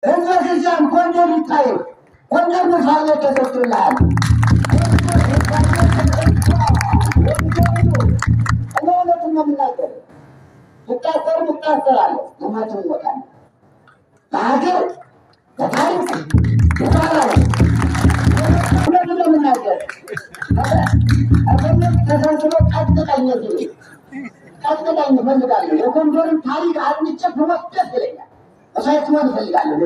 እዚያም ጎንደር ይታይ ጎንደር ምሳሌ ተሰጥቶልሃል። እውነቱን ነው የምናገር። ትታሰራለህ፣ እውነቱን ይወጣል። በሀገር በታሪክ ይባላል። እውነቱን ነው የምናገር። ተሰብስቦ ቀጥቅጠኝ እፈልጋለሁ። የጎንደርን ታሪክ አድንቼ ብሞት ደስ ይለኛል። መሳይት መሆን እፈልጋለሁ።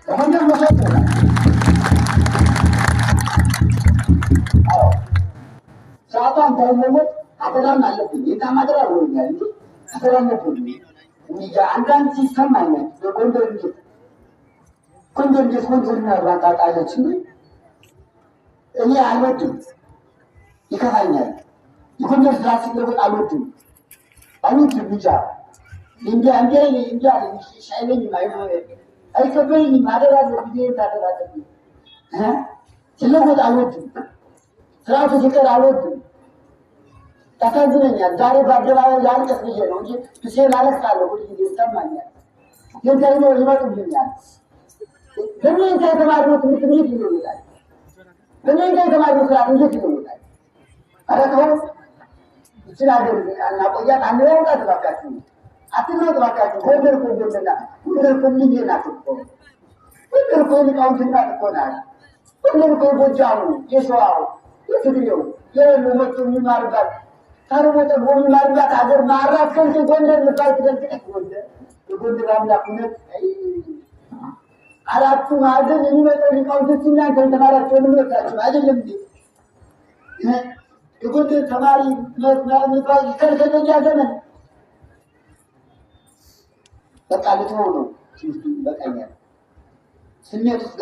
የጎንደር መሳይት ይሆናል። ስርዓቷን ታይሞት አደራም አለብኝ። የጣም አደራ ብሎኛል እንጂ አደራነቱን አንዳንድ ሲሰማኛል። የጎንደር እንዴት ጎንደርና ባጣጣለች እኔ አልወድም፣ ይከፋኛል። የጎንደር ስራ ሲለወጥ አልወድም። አልወድም ብቻ እንዲያ ሻይለኝም አይከበኝም። አደራ ጊዜ ታደራለብኝ ሲለወጥ አልወድም። ስርዓቱ ሲቀር አልወድም። ታሳዝነኛል። ዛሬ በአደባባይ ላልቀስ ብዬ ነው እንጂ ብሴን አለቅሳለሁ። ሁል ጊዜ ይሰማኛል። ግን ደግሞ ይመጡብኛል። በእናንተ የተማርነው ትምህርት እንዴት ይለወጣል? በእናንተ የተማርነው ስርዓት እንዴት ይለወጣል? ኧረ ተው፣ ይችን ሀገር እናቆያት። አንለውጣት እባካችሁ፣ አትለውጥ እባካችሁ። ጎንደር እኮ ጎንደርና ጎንደር እኮ ልዬ ናት እኮ። ጎንደር እኮ የሊቃውንት እናት እኮ ናት። ጎንደር እኮ የጎጃሙ፣ የሸዋው፣ የትግሬው የወሎ መጡ የሚማርባት ታርቦ ጠግቦ የሚማርባት ሀገር ማራት ከንቱ ጎንደር ልባል ትደልቅቀት ጎንደር የጎንደር አምላክ እውነት አራቱ ማዕዘን የሚመጣው ሊቃውንቶች እናንተ ተማራቸው ንምረታችሁ አይደለም እንዴ? የጎንደር ተማሪ ሚባል ከልከለኛ ዘመን በቃ ልትሆኑ ነው። በቃኛል ስሜት ውስጥ